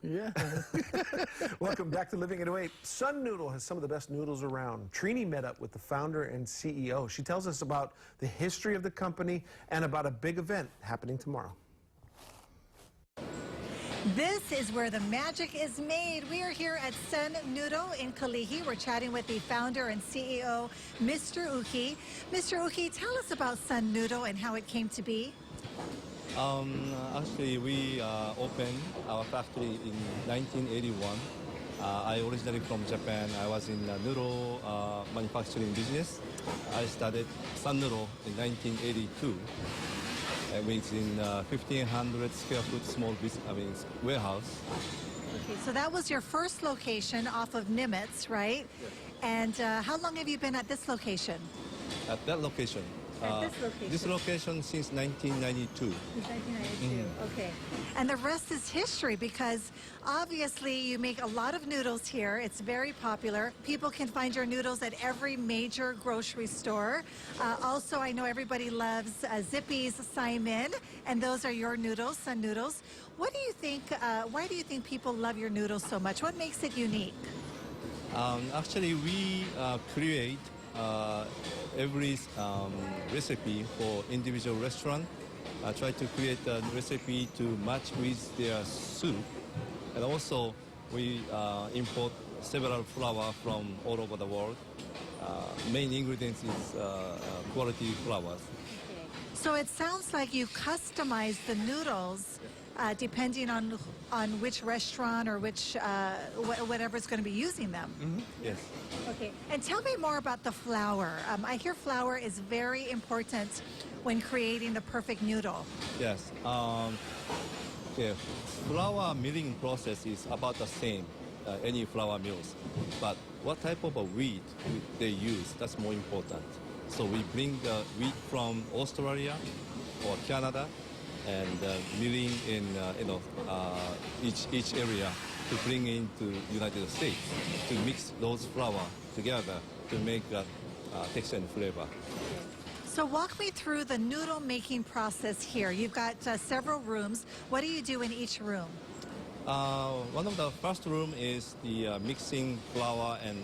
Yeah. Welcome back to Living at 08. Sun Noodle has some of the best noodles around. Trini met up with the founder and CEO. She tells us about the history of the company and about a big event happening tomorrow. This is where the magic is made. We are here at Sun Noodle in Kalihi. We're chatting with the founder and CEO, Mr. Uki. Mr. Uki, tell us about Sun Noodle and how it came to be. Actually, we opened our factory in 1981. I originally from Japan. I was in noodle manufacturing business. I started Sun Noodle in 1982. It's in 1,500 square foot small warehouse. Okay, so that was your first location off of Nimitz, right? Yes. And how long have you been at this location? At that location. This location since 1992. Since 1992, okay. And the rest is history because obviously you make a lot of noodles here. It's very popular. People can find your noodles at every major grocery store. Also, I know everybody loves Zippy's Simon, and those are your noodles, Sun Noodles. What do you think, why do you think people love your noodles so much? What makes it unique? Actually, we create every recipe for individual restaurant. I try to create a recipe to match with their soup. And also, we import several flour from all over the world. Main ingredients is quality flours. Okay. So it sounds like you customize the noodles depending on which restaurant or which whatever is going to be using them. Mm-hmm. Yes. Okay, and tell me more about the flour. I hear flour is very important when creating the perfect noodle. Yes. Okay. Flour milling process is about the same, any flour mills. But what type of a wheat they use, that's more important. So we bring the wheat from Australia or Canada and milling in each area to bring into United States to mix those flour together to make that texture and flavor. So walk me through the noodle making process here. You've got several rooms. What do you do in each room? One of the first room is the mixing flour and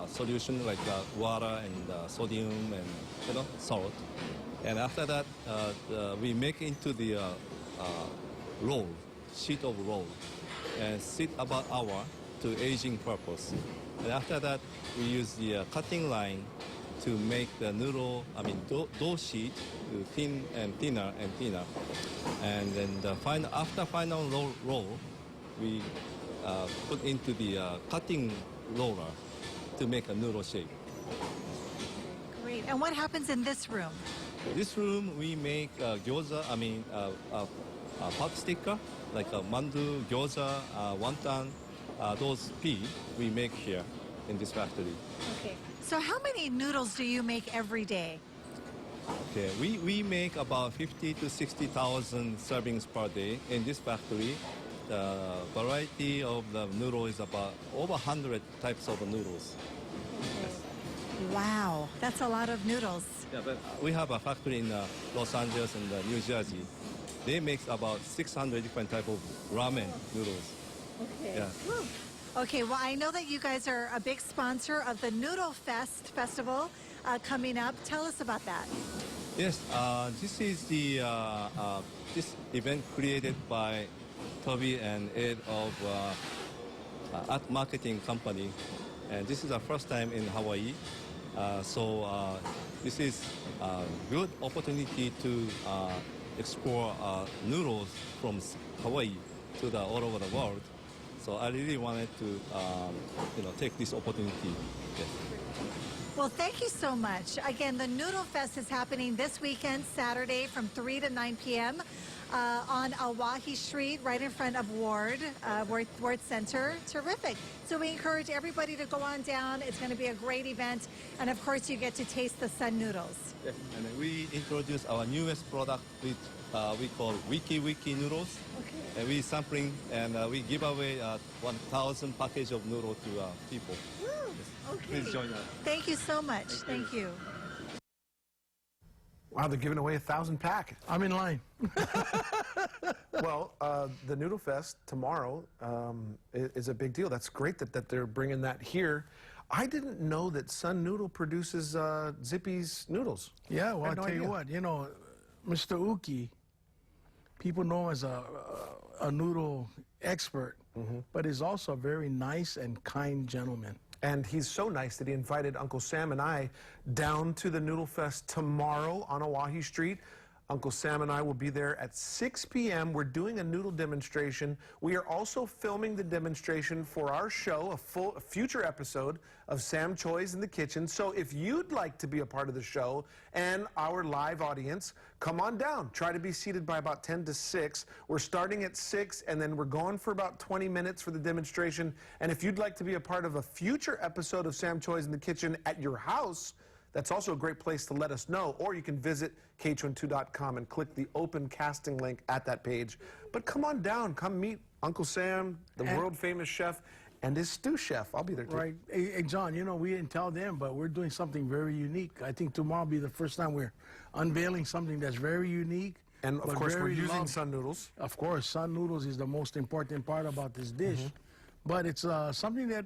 solution like water and sodium and salt. And after that, we make into the roll, sheet of roll, and sit about an hour to aging purpose. And after that, we use the cutting line to make the noodle, dough sheet to thin and thinner and thinner. And then after final roll, we put into the cutting roller to make a noodle shape. Great. And what happens in this room? This room we make gyoza, pot sticker, like mandu, gyoza, wonton, those pea we make here in this factory. Okay. So how many noodles do you make every day? Okay, we make about 50 to 60,000 servings per day in this factory. The variety of the noodle is about over 100 types of noodles. Okay. Wow, that's a lot of noodles. Yeah, but we have a factory in Los Angeles and New Jersey. They make about 600 different type of ramen noodles. Okay. Yeah. Woo. Okay, well, I know that you guys are a big sponsor of the Noodle Festival coming up. Tell us about that. Yes, this is the this event created by Toby and Ed of Art Marketing Company, and this is our first time in Hawaii. So this is a good opportunity to explore noodles from Hawaii to all over the world. So I really wanted to, take this opportunity. Yes. Well, thank you so much. Again, the Noodle Fest is happening this weekend, Saturday, from 3 to 9 p.m. On Awahi Street, right in front of Ward Center. Terrific. So we encourage everybody to go on down. It's going to be a great event. And of course, you get to taste the Sun Noodles. Yes. And we introduced our newest product, which we call Wiki Wiki Noodles. Okay. And we sampling and we give away 1,000 package of noodles to people. Woo. Yes. Okay. Please join us. Thank you so much. Thank you. Wow, they're giving away 1,000 pack. I'm in line. Well, the Noodle Fest tomorrow is a big deal. That's great that they're bringing that here. I didn't know that Sun Noodle produces Zippy's noodles. Yeah, well, I I had no tell you idea. what, you know, Mr. Uki, people know him as a noodle expert, but he's also a very nice and kind gentleman. And he's so nice that he invited Uncle Sam and I down to the Noodle Fest tomorrow on Oahe Street. Uncle Sam and I will be there at 6 p.m. We're doing a noodle demonstration. We are also filming the demonstration for our show, a future episode of Sam Choi's in the Kitchen. So if you'd like to be a part of the show and our live audience, come on down. Try to be seated by about 10 to 6. We're starting at 6, and then we're going for about 20 minutes for the demonstration. And if you'd like to be a part of a future episode of Sam Choi's in the Kitchen at your house, that's also a great place to let us know, or you can visit KH12.com and click the open casting link at that page. But come on down, come meet Uncle Sam, the world-famous chef, and his stew chef. I'll be there too. Right. Hey, John, you know, we didn't tell them, but we're doing something very unique. I think tomorrow will be the first time we're unveiling something that's very unique. And of but course, we're very using loved. Sun Noodles. Of course, Sun Noodles is the most important part about this dish. But it's something that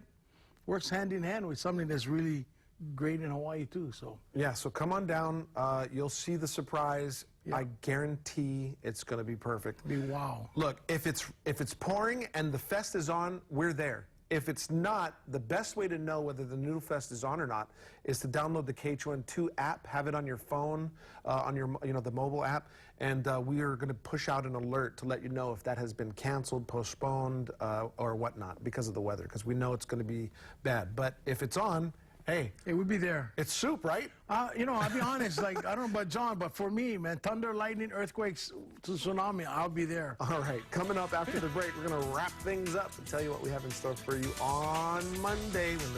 works hand in hand with something that's really great in Hawaii too. So Yeah, so come on down. You'll see the surprise. I guarantee it's going to be perfect. be wow. Look, if it's pouring and the fest is on, we're there. If it's not, the best way to know whether the Noodle Fest is on or not is to download the KH12 app, have it on your phone, on your the mobile app, and we are going to push out an alert to let you know if that has been canceled, postponed, or whatnot because of the weather, because we know it's going to be bad. But if it's on, hey, It would be there. it's soup, right? You know, I'll be honest, like, I don't know about John, but for me, man, thunder, lightning, earthquakes, to tsunami, I'll be there. All right, coming up after the break, we're going to wrap things up and tell you what we have in store for you on Monday when the